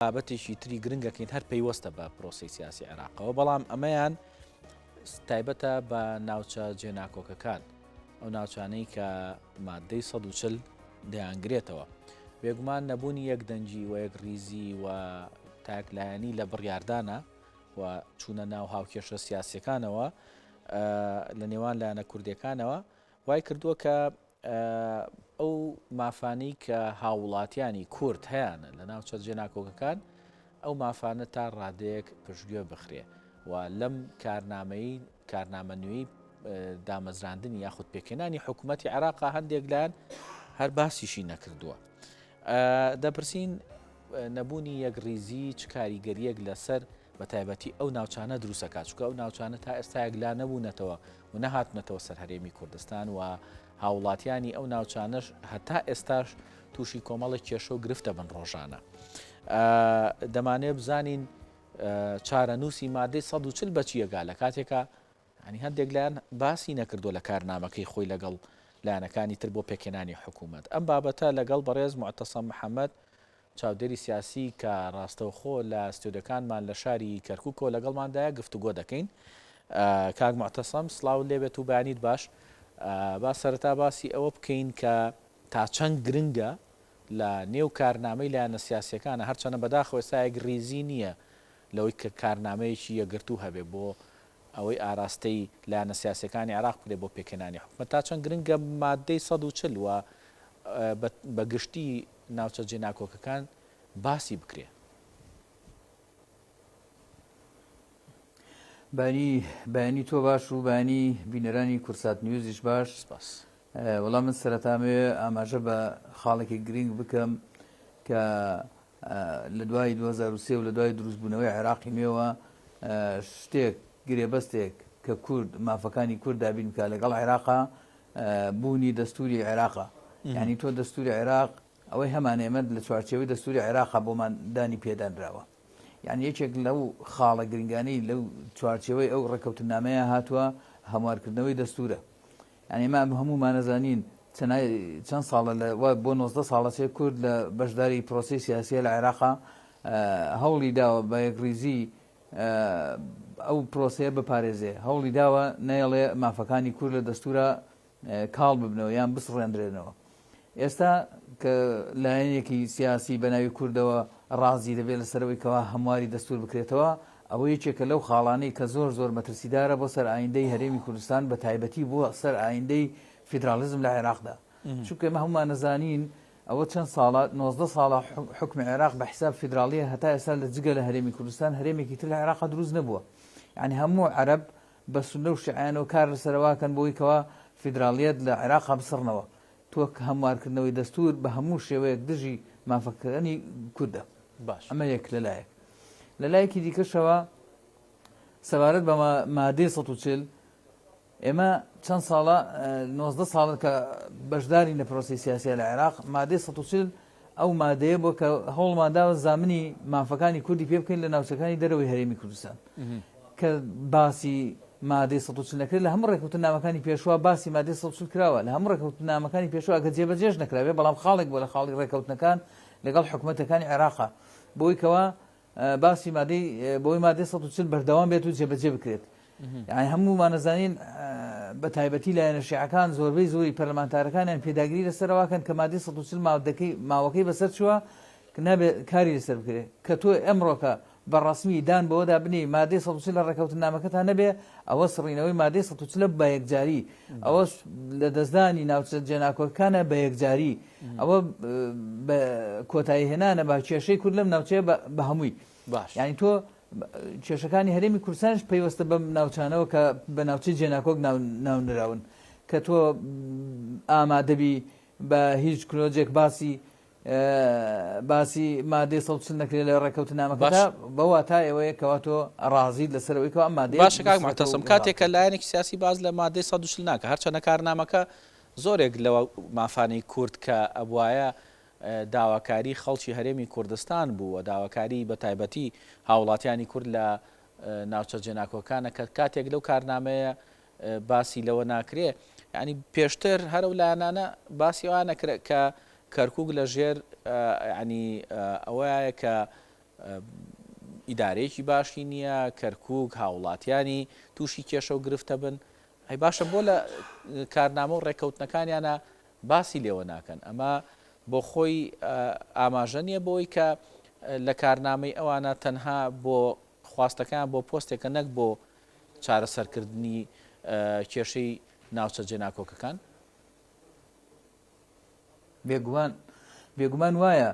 بابەتێکی تری گرنگەکەین هەر پەیوەستە بە پرۆسی سیاسی عێراقەوە، بەڵام ئەمەیان تایبەتە بە ناوچە جێناکۆکەکان، ئەو ناوچانەی کە مادەی 140 دەیانگرێتەوە. بێگومان نەبوونی یەک دەنجی و یەک ریزی و تاکلایەنی لە بڕیاردانە و چوونە ناو هاوکێشە سیاسیەکانەوە لە نێوان لایەنە کوردیەکانەوە وای کردووە کە ئەو مافانەی کە هاوڵاتیانی کورد هەیەە لە ناوچە جێناکۆکەکان ئەو مافانە تا ڕادەیەک پشتگوێ بخرێ و لەم کارنامە نوێی دامەزراندنی یاخود پێکێنانی حکوومەتی عێراقا هەندێک لایەن هەر باسیشی نەکردووە. دەپرسین نەبوونی یەک ریزی چ کاریگەریەک لەسەر بە تایبەتی ئەو ناوچانە دروستەکات، چونکە ئەو ناوچانە تا ئێستایەک لا نەبوونەتەوە و نەهاتنەتەوە سەر هەرێمی کوردستان و هاوڵاتیانی ئەو ناوچانەش هەتا ئێستاش تووشی کۆمەڵی کێشە و گرفتە بن ڕۆژانە. دەمانێت بزانین چارەنووسی مادەی 140 بەچیەگا لە کاتێکە ینی هەندێک لایەن باسی نەکردو لە کارنامەکەی خۆی لەگەڵ لایەنەکانی تر بۆ پێکێنانی حکوومەت. ئەم بابەتە لەگەڵ بەڕێز معتەسەم محەممەد چاودێری سیاسی کە ڕاستەوخۆ لە ستودەکانمان لە شاری کەرکووکۆ لەگەڵماندایە گفتوگۆ دەکەین. کاک معتەسەم سڵاو لێبێت و بەیانیت باش. با سەرەتا باسی ئەوە بکەین کە تا چەند گرنگە لە نێو کارنامەی لایەنە سیاسیەکانە هەرچەنە بەداخەوە ئێستایەک ریزی نییە لەوەی کە کارنامەیەکی یەکگرتوو هەبێ بۆ ئەوەی ئاراستەی لایەنە سیاسیەکانی عێراق بکرێ بۆ پێکێنانی حکوومەت، تا چەند گرنگە مادەی 140 و بەگشتی ناوچە جێناکۆکەکان باسی بکرێ. بەیانی تۆ باش و بەیانی بینەرانی کورسات نیوزیش باش. سپاس. وەڵام من سەرەتامێ ئاماژە بە خاڵێکی گرنگ بکەم کە لە دوای 2023 و لە دوای دروستبوونەوەی عێراقی مێوە شتێک گرێبەستێک کە کورد مافەکانی کورد دابین بکە لەگەڵ عێراقا بوونی دەستوری عێراقا. یعنی تۆ دەستوری عێراق ئەوەی هەمانێمەد لە چوارچێوەی دەستوری عێراقا بۆمان دانی پێدانراوە. یعنی یەکێک لەو خاڵە گرنگانەی لەو چوارچێوەی ئەو ڕێکەوتنامەیە هاتووە هەموارکردنەوەی دەستورە. یعنی ئێمە هەمومان نەزانین چەند ساڵە بۆ 19 ساڵە چێ کورد لە بەشداری پرۆسی سیاسیە لە عێراقا هەوڵی داوە بە یەکریزی ئەو پرۆسەیە بپارێزێ، هەوڵی داوە نەیەڵێ مافەکانی کورد لە دەستورە کاڵ ببنەوە یان بسڕێنرێنەوە. ئێستا کە لایەنێکی سیاسی بە ناوی کوردەوە ڕازی دەبێت لەسەرەوەی کەوا هەمواری دەستور بکرێتەوە، ئەوە یەکێکە لەو خاڵانەی کە زۆر مەترسیدارە بۆ سەر ئایندەی هەرێمی کوردستان بە تایبەتی بۆ سەر ئایندەی فیدرالیزم لە عێراقدا. چونکە ئێمە هەمومان نەزانین ئەوە چەند ساڵە 19 ساڵە حکمی عێراق بە حیساب فیدرالیە هەتا ئێستا لە جگە لە هەرێمی کوردستان هەرێمێکی تر لە عێراقا دروست نەبووە. یعنی هەموو عەرەب بە سونە و شیعیانەوە کار لەسەرەواکەن بۆی کەوا فیدرالیەت لە عێراقا بسڕنەوە. تۆ هەموارکردنەوەی دەستور بە هەموو شێوەیەک دژی مافەکردنی کوردە. باش. ئەمە یەک لەلایەک. لەلایەکی دیکەشەوە سەبارەت بە مادەی 140 ئێمە چەند ساڵە 19 ساڵە کە بەشداری لە پرۆسی سیاسیە لە عێراق مادەی 140 ئەو مادەیە بۆ کە هەوڵماداوە زامنی مافەکانی کوردی پێ بکەین لە ناوچەکانی دەرەوەی هەرێمی کوردستان کە باسی مادەی 140 نەکرێت. لە هەموو ڕێکەوتنامەکانی پێشوە باسی مادەی 140 کراوە، لە هەموو ڕێکەوتنامەکانی پێشوە ئەگە جێبەجێش نەکراوێت، بەڵام خاڵێک بۆ لە خاڵی ڕێکەوتنەکان لەگەڵ حکوومەتەکانی عێراقا بۆی کەوا باسی بۆی مادەی 140 بەردەوام بێت و جێبەجێ بکرێت. یعنی هەموومان نەزانین بە تایبەتی لایەنە شیعەکان زۆربەی زۆری پەرلەمانتارەکانیان پێداگیری لەسەرەواکەن کە مادەی 140 ماوەکەی بەسەر چووە کە نابێت کاری لەسەر بکرێت، کە تۆ ئەمڕۆکە بەڕەسمی دان بەوەدا بنی مادەی 140 لە ڕێکەوتنامەکەتان نەبێ، ئەوە سڕینەوەی مادەی 140 بە یەکجاری، ئەوە لە دەستدانی ناوچە جێناکۆکەکانە بە یەکجاری، ئەوە کۆتایی هێنانە بە کێشەی کورد لەم ناوچەیە بە هەمووی. یعنی تۆ کێشەکانی هەرێمی کوردستانش پەیوەستە بەم ناوچانەوە کە بە ناوچەی جێناکۆک ناونراون کە تۆ ئامادەبی بە هیچ کلۆجێک باسی مادەی 140 نەکرێت لە ڕێکەوتنامەکەدا بەوا تا ئێوەیە کەوا تۆ ڕازیت لەسەرەوەی کەوا مادەی. باشە کاک معتەسەم، کاتێک کە لایەنێکی سیاسی باز لە مادەی 140 ناکە، هەرچەنە کارنامەکە زۆرێک لەوە مافانەی کورد کە ئەبوایە داواکاری خەڵکی هەرێمی کوردستان بوو و داواکاری بە تایبەتی هاوڵاتیانی کورد لە ناوچە جێناکۆکانە کە کاتێک لەو کارنامەیە باسی لەوە ناکرێ. ینی پێشتر هەرو لایەنانە باسی ئەوە نەکرێت کە کەرکووک لە ژێر ینی ئەوەیە کە ئیدارەیەکی باشی نییە، کەرکووک هاوڵاتیانی تووشی کێشە و گرفتە بن. ئەی باشە بۆ لە کارنامە و ڕێکەوتنەکانیانە باسی لێوە ناکەن. ئەمە بۆ خۆی ئاماژە نیە بۆی کە لە کارنامەی ئەوانە تەنها بۆ خواستەکان بۆ پۆستێکە نەک بۆ چارەسەرکردنی کێشەی ناوچە جێناکۆکەکان. بێگومان وایە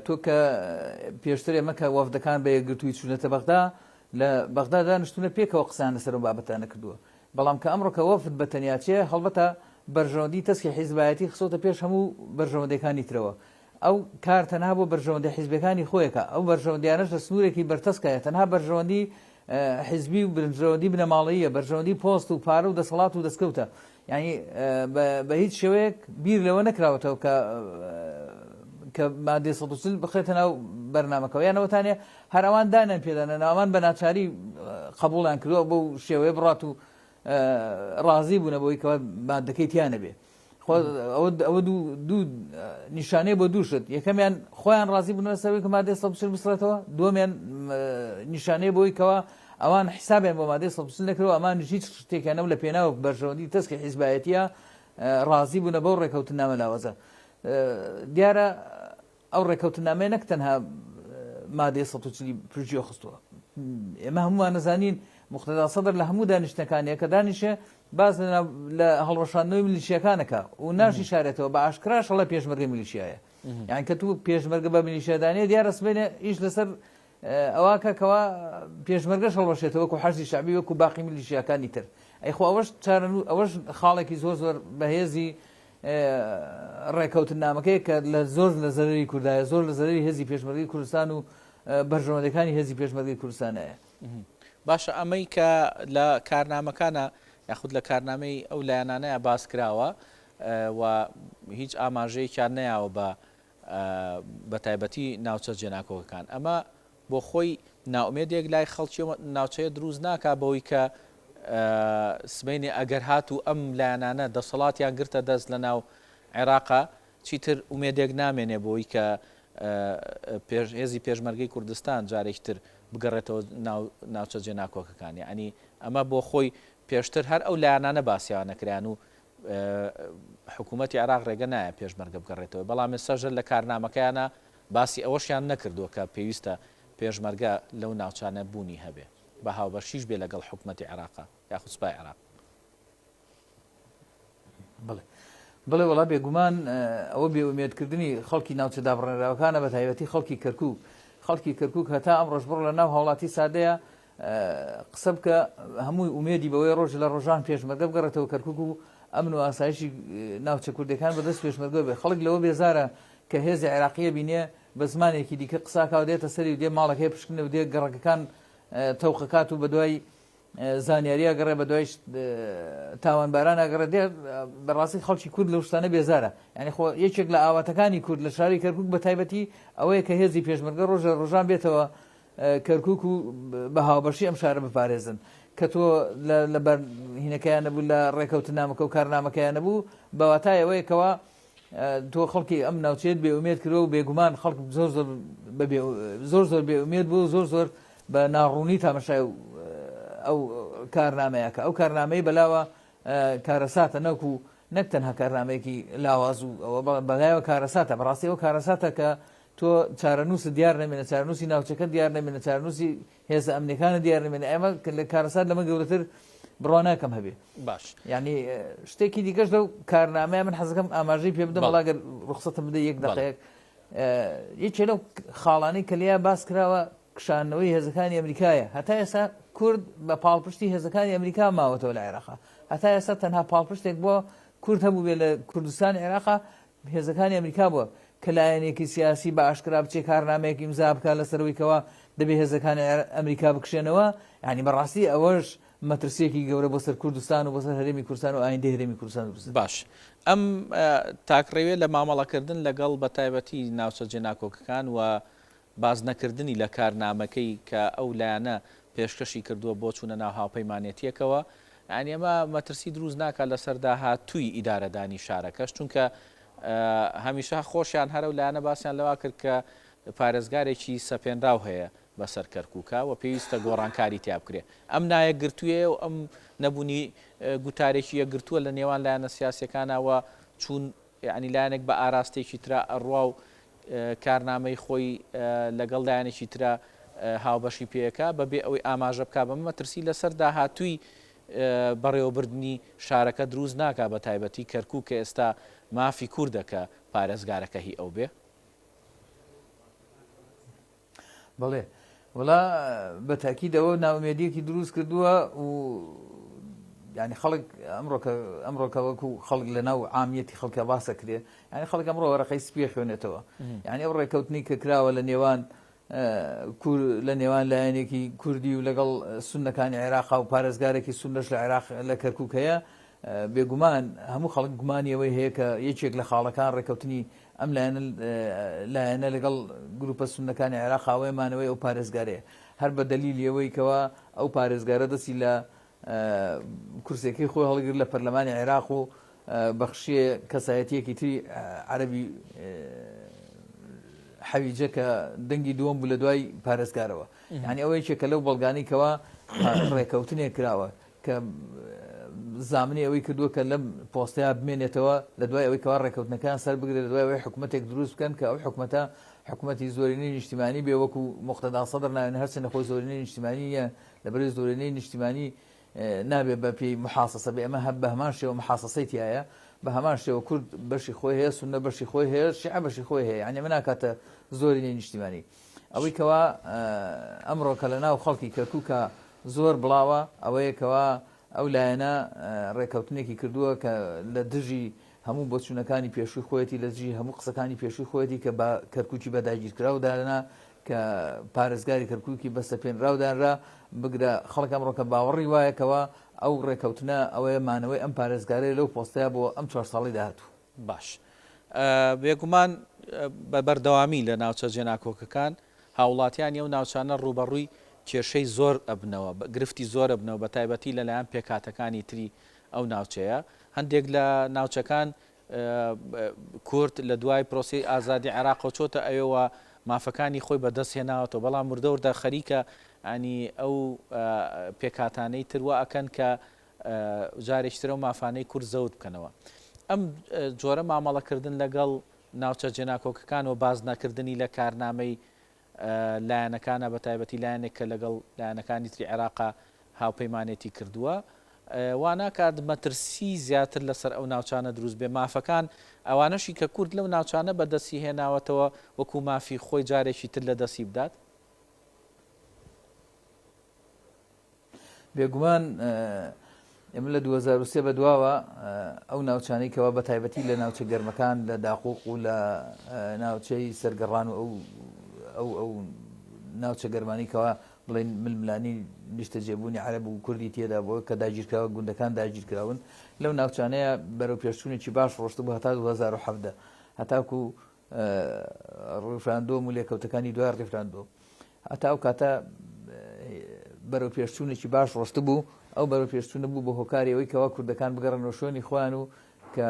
تۆ کە پێشتر ئێمە کە وەفدەکان بە یەکگرتووی چوونەتە بەغدا لە بەغدا دانیشتونە پێکەوە قسان لەسەر بابەتانە کردووە، بەڵام کە ئەمڕۆ کە وەفد بە تەنیاچێ هەڵبەتە بەرژەوەندی تەسکی حیزبایەتی خسۆتە پێش هەموو بەرژەوەندەکانی ترەوە. ئەو کار تەنها بۆ بەرژەوەندی حیزبەکانی خۆیەکە، ئەو بەرژەوەندیانەش لە سنوورێکی بەرتەسکایە، تەنها بەرژەوەندی حیزبی و بەرژەوەندی بنەماڵەییە، بەرژەوەندی پۆست و پارە و دەسەڵات و دەستکەوتە. یعنی بە هیچ شێوەیەک بیر لەوە نەکراوەتەوە کە مادێ 140 بخێتە ناو بەرنامەکەەوە یانەوەتانێ هەروان دانیان پێدانە ناوان بە ناچاری قبوڵیان کردووە بۆ شێوەیە بڕات و ڕازی بوونە بۆی کەەوە مادەکەی تیانە بێ. ئەوە دوو نیشانەیە بۆ دووشت، یەکەمیان خۆیان ڕازی بوونە سەوەی کە مادێ 140 بسرێتەوە، دووەمیان نیشانەیە بۆی کەەوە ئەوان حسابیان بۆ مادێ 140 نەکرەوە، ئەمان هیچ شتێکیانە لە پێناوە بەرژەوەندی تەسکی حیزبایەتیە ڕازی بوونە بەو ڕێکەوتنامە لاوەزە. دیارە ئەو ڕێکەوتنامەیە نەک تەنها مادێ 140 پرژیۆ خستووە، ئێمە هەمومان نەزانین مقتەدا سەدر لە هەموو دانیشتەکانیە کە دانیشێ باز لە هەڵڕەشاندنەوەی میلیشیەکانەکە و ناشی شارێتەوە بە ئاشکراش هەڵە پێشمەرگە میلیشیایە. یان کە تو پێشمەرگە بە میلیشیادانێ دیارە سبێنێ ئیش لەسەر ئەوکەکەەوە پێشمەرگەش هەڵبەشێتەوە وەکو حەزی شعبی وەکو باقی میلیشیەکانی تر. ئەیخۆ ئەوەش خاڵێکی زۆر زۆر بەهێزی ڕێکەوتنامەکەی کە لە زۆر لە زەرری کوردایە، زۆر لە زەرری هێزی پێشمەرگەی کوردستان و بەرژەوەندەکانی هێزی پێشمەرگەی کوردستانەیە. باشە ئەمەی کە لە کارنامەکانە یاخود لە کارنامەی ئەو لایەنانەیە باس کراوە و هیچ ئاماژەیەکیان نەیاوە بە تایبەتی ناوچە جێناکۆکەکان. ئەمە بۆ خۆی ناومێدێک لای خەڵکی ناوچەیە دروست ناکا بەوەی کە سبەینێ ئەگەر هات و ئەم لایەنانە دەسەڵاتیان گرتە دەست لە ناو عێراقا چیتر ئومێدێک نامێنێ بۆی کە هێزی پێشمەرگەی کوردستان جارێکتر بگەڕێتەوە ناوچە جێناکۆکەکانی. ئەنی ئەمە بۆ خۆی پێشتر هەر ئەو لایەنانە باسییان نەکرایان و حکوومەتی عێراق ڕێگە نایە پێشمەرگە بگەڕێتەوە، بەڵام ئێستاژە لە کارنامەکەیانە باسی ئەوەشیان نەکردووە کە پێویستە پێشمەرگە لەو ناوچانە بوونی هەبێ بە هاوبەرشیش بێ لەگەڵ حکوومەتی عێراقا یاخود سوپای عێراق. بڵێ وڵا بێگومان ئەوە بێئومێدکردنی خەڵکی ناوچە دابڕێراوەکانە بە تایبەتی خەڵکی کەرکووک هەتا ئەم ڕۆژبڕ لە ناو هاوڵاتی سادەیە قسە بکە هەمووی ئومێدی بەوەی ڕۆژ لە ڕۆژان پێشمەرگە بگەڕێتەوە کەرکووک و ئەمن و ئاسایشی ناوچە کوردەکان بەدەست پێشمەرگە بێ. خەڵک لەوە بێزارە کە هێزی عێراقیە بینێ بە زمانێکی دیکە قساکاو دێتە سەری و دێ ماڵەکەی پشکنە و دێ گەڕەکەکان تەوقەکات و بە دوای زانیاریە گەڕێ بە دوای تاوانباران ئەگەڕێ دێ بەڕاستی خەڵکی کورد لە شتانە بێزارە. یعنی خۆ یەکێک لە ئاواتەکانی کورد لە شاری کەرکووک بە تایبەتی ئەوەیە کە هێزی پێشمەرگە ڕۆژە ڕۆژان بێتەوە کەرکووک و بە هاوبەشی ئەم شارە بپارێزن کە تۆ لە بەرهینەکەیان نەبوو لە ڕێکەوتنامەکە و کارنامەکەیان نەبوو بەواتای ئەوەیەکەوە تۆ خەڵکی ئەم ناوچێت بێئومێد کردەوە و بێگومان خەڵک زۆر زۆر بێئومێد بوو، زۆر زۆر بە ناڕوونی تامەشای ئەو کارنامەیەکە. ئەو کارنامەی بەلاوە کارەساتە نەکو نەک تەنها کارنامەیەکی لاواز و ئەوە بەلایەوە کارەساتە. بەڕاستی ئەو کارەساتە کە تۆ چارەنووس دیار نەمێنە، چارەنووسی ناوچەکە دیار نەمێنە، چارەنووسی هێزە ئەمنیەکانە دیار نەمێنە. ئێمە لە کارەسات لەمە گەورەتر بڕوا ناکەم هەبێ. باش یعنی شتێکی دیکەش لەو کارنامەیە من حەزەکەم ئاماژەی پێ بدەم بەڵاگەر ڕوخسەتم بدە یەک دەقەیەک. یەکێ لەو خاڵانەی کە لیا باس کراوە کشانەوەی هێزەکانی ئەمریکایە. هەتا ئێستا کورد بە پاڵپشتی هێزەکانی ئەمریکا ماوەتەوە لە عێراقا. هەتا ئێستا تەنها پاڵپشتێک بۆ کورد هەبوو بێ لە کوردستان عێراقا هێزەکانی ئەمریکا بووە کە لایەنێکی سیاسی بە ئاشکرا بچێ کارنامەیەکی ئیمزا بکە لەسەرەوەی کەوە دەبێ هێزەکانی ئەمریکا بکشێنەوە. یعنی بەڕاستی ئەوەش مەترسیەکی گەورە بۆ سەر کوردستان و بۆ سەر هەرێمی کوردستان و ئایندەی هەرێمی کوردستان دروست. باش ئەم تاکڕێوێ لە مامەڵەکردن لەگەڵ بە تایبەتی ناوچە جێناکۆکەکان و باز نەکردنی لە کارنامەکەی کە ئەو لایەنە پێشکەشی کردووە بۆ چوونە ناو هاوپەیمانێتیەکەوە. یعنی ئەمە مەترسی دروست ناکات لەسەر داهاتووی ئیدارەدانی شارەکەش، چونکە هەمیشە خۆشیان هەرە و لایەنە باسییان لەوا کرد کە پارێزگارێکی سەپێنراو هەیە بەسەر کەرکووکە و پێویستە گۆڕانکاری تیا بکرێ ئەم نایەکگرتوویە و ئەم نەبوونی گوتارێکی یەکگرتووە لە نێوان لایەنە سیاسەکانەوە چوون یعنی لایەنێک بە ئاراستێکی ترا ئەڕوا و کارنامەی خۆی لەگەڵ لایەنێکی ترا هاوبەشی پێەکە بەبێ ئەوەی ئاماژە بک بە مەترسی لەسەر داهاتووی بەڕێوەبردننی شارەکە دروست ناکا بە تایبەتی کەرکووک کە ئێستا مافی کوردەکە پارێزگارەکە هی ئەو بێ بەڵێ وڵا بە تاکیدەوە ناومێدیەکی دروست کردووە و ینی خەڵک ئەمڕۆکە وەکو خەڵک لە ناو عامیەتی خەڵکە باسە کرێ ینی خەڵک ئەمڕۆ وەرەقەی سپێ خوێنێتەوە یعنی ئەو ڕێکەوتنی کە کراوە لە نێوان لایەنێکی کوردی و لەگەڵ سونەکانی عێراقا و پارێزگارێکی سونەش لە عێراق لە کەرکووکەیە بێگومان هەموو خەڵک گومانیەوەی هەیە کە یەکێک لە خاڵەکان ڕێکەوتنی ئەم لایەنە لەگەڵ گروپە سونەکانی عێراقاوەیمانەوەی ئەو پارێزگارەیە هەر بە دەلیلیەوەی کەەوە ئەو پارێزگارە دەستی لە کورسێکی خۆی هەڵگر لە پەرلەمانی عێراق و بەخشیە کەسایەتیەکی تری عەرەبی حەویجە کە دەنگی دووەم بوو لە دوای پارێزگارەوە یعنی ئەوەی چێکە لەو بەڵگانەیەوە ڕێکەوتنێک کراوە کە زامنی ئەوەی کردووە کە لەم پۆستەیە بمێنێتەوە لە دوای ئەوەی کەوا ڕێکەوتنەکان سەر بگرێت لە دوای ئەوەی حکوومەتێک دروست بکەن کە ئەو حکوومەتی زۆرینەی نیشتیمانی بێ وەکو مقتەدا سەدر ناوێن هەرچەندە خۆی زۆرینەی نیشتیمانیە لەبەر زۆرینەی نیشتیمانی نابێت بە پێی محاسەسە بێ ئەمە هەب بە هەمان شێوە محاسەسەی تایە بە هەمان شێوە کورد بەشی خۆی هەیە سونە بەشی خۆی هەیە شیعە بەشی خۆی هەیە یعنی ئەمە ناکاتە زۆرینەی نیشتیمانی ئەوەی کەوا ئەمڕۆکە لە ناو خەڵکی کەرکووکە زۆر بڵاوە ئەوەیە کەوا ئەو لایەنە ڕێکەوتنێکی کردووە کە لە دژی هەموو بۆچوونەکانی پێشووی خۆیەتی لە دژی هەموو قسەکانی پێشووی خۆیەتی کە بە کەرکووکی بەداگیرکراودانە کە پارێزگاری کەرکووکی بەستە پێنراودانرا بگرە خەڵک ئەمڕۆکە باوەڕی وایەکەوە ئەو ڕێکەوتنە ئەوەیە مانەوەی ئەم پارێزگارەی لەو پۆستەیە بۆ ئەم 4 ساڵی داهاتوو باش بێگومان بە بەردەوامی لە ناوچە جێناکۆکەکان هاوڵاتیان ئەو ناوچانە ڕوبەڕووی کێشەی زۆر ئەبنەوە گرفتی زۆر ئەبنەوە بە تایبەتی لەلایەن پێکاتەکانی تری ئەو ناوچەیە هەندێک لە ناوچەکان کورد لە دوای پرۆسی ئازادی عێراق چۆتە ئەوەوە مافەکانی خۆی بەدەست هێناوەتەوە بەڵام وردەوردا خەریکە ئەنی ئەو پێکاتانەی تروە ئەکەن کە جارێکترە و مافانەی کورد زەوت بکەنەوە ئەم جۆرە مامەڵەکردن لەگەڵ ناوچە جێناکۆکەکان و باز نەکردنی لە کارنامەی لایەنەکانە بە تایبەتی لایەنێک کە لەگەڵ لایەنەکانی تری عێراقا هاوپەیمانێتی کردووە واناکات مەترسی زیاتر لەسەر ئەو ناوچانە دروست بێ مافەکان ئەوانەشی کە کورد لەو ناوچانە بەدەستی هێناوەتەوە وەکو مافی خۆی جارێکی تر لە دەستی بدات بێگومان ئێمە لە 2023 بەدواوە ئەو ناوچانەی کەەوە بە تایبەتی لە ناوچە گەرمەکان لە داقوق و لە ناوچەی سەرگەڕان و ئەو ناوچە گەرمانیکەوە بڵێن ململانی نیشتە جێبوونی عەرەب و کوردی تێدا بۆ کە داگیرکراوە گوندەکان داگیرکراون لەو ناوچانەیە بەرەو پێشچوونێکی باش ڕۆشت بوو هەتا 2017 هەتاکو ڕێفراندۆم و لێکەوتەکانی دوای ڕێفراندۆم هەتا ئەو کاتە بەرەو پێشچوونێکی باش ڕۆشت بوو ئەو بەرەو پێشچوونە بوو بە هۆکاریەوەی کەوا کوردەکان بگەڕنەوە شوێنی خۆیان و کە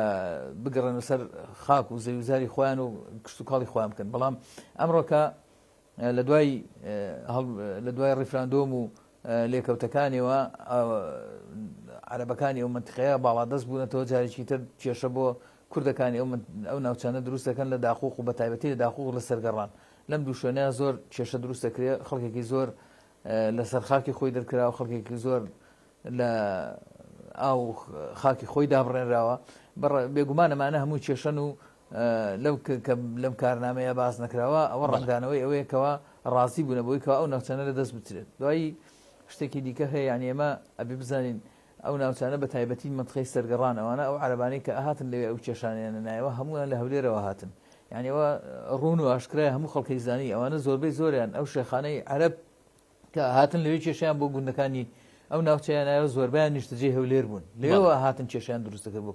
بگەڕنە سەر خاک و زەویزاری خۆیان و کشت و کاڵی خۆیان بکەن بەڵام ئەمڕۆکە لە دوای ڕێفراندۆم و لێکەوتەکانیەوە عەرەبەکانی ئەو منتیقەیە باڵادەست بوونەتەوە جارێکی تر کێشە بۆ کوردەکانی ئەو ناوچانە دروست دەکەن لە داخوق و بە تایبەتی لە داخوق لە سەرگەڕان لەم دوو شوێنەیە زۆر کێشە دروست دەکرێت خەڵکێکی زۆر لەسەر خاکی خۆی دەرکرا و خەڵکێکی زۆر لە ئاو خاکی خۆی دابڕێنراوە بێگومان ئەمانە هەموو کێشەن و لەم کارنامەیە باز نەکراوە ئەوە ڕەنگانەوەی ئەوەیەکەوە ڕازی بوونە بۆی کە ئەو ناوچانە لە دەست بچرێت دوایی شتێکی دیکە هەیە یانی ئێمە ئەبێ بزانین ئەو ناوچانە بە تایبەتی منتیقەی سەرگەڕان ئەوانە ئەو عەرەبانەی کە هاتن لەوێ ئەو کێشانیانە نایەوە هەمویان لە هەولێرەوە هاتن یعنی ئەوە ڕوون و ئاشکرای هەموو خەڵکی زانی ئەوانە زۆربەی زۆریان ئەو شێخانەی عەرەب کە هاتن لەوێ کێشیان بۆ گوندەکانی ئەو ناوچەیانایە زۆربیان نیشتەجێ هەولێر بوون لێەوە هاتن کێشیان دروست دەکرد بۆ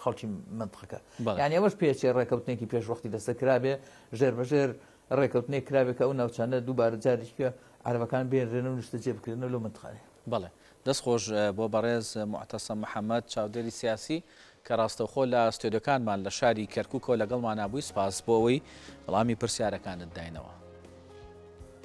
خەڵکی منتیقەکە یعنی ئەوەش پێچێ ڕێکەوتنێکی پێشوەختی دەستەکرابێ ژێر بەژێر ڕێکەوتنێک کرابێت کە ئەو ناوچانە دووبارە جارێککە عەرەبەکان بێنرێنە و نیشتەجێ بکردنەوە لەو منتیقانەیە بەڵێ دەست خۆش بۆ بەڕێز موعتەسەم محەممەد چاودێری سیاسی کە ڕاستەوخۆ لە ستۆدیۆکانمان لە شاری کەرکووکەوە لەگەڵمان نبووی سپاس بۆ ئەوەی وەڵامی پرسیارەکانت داینەوە.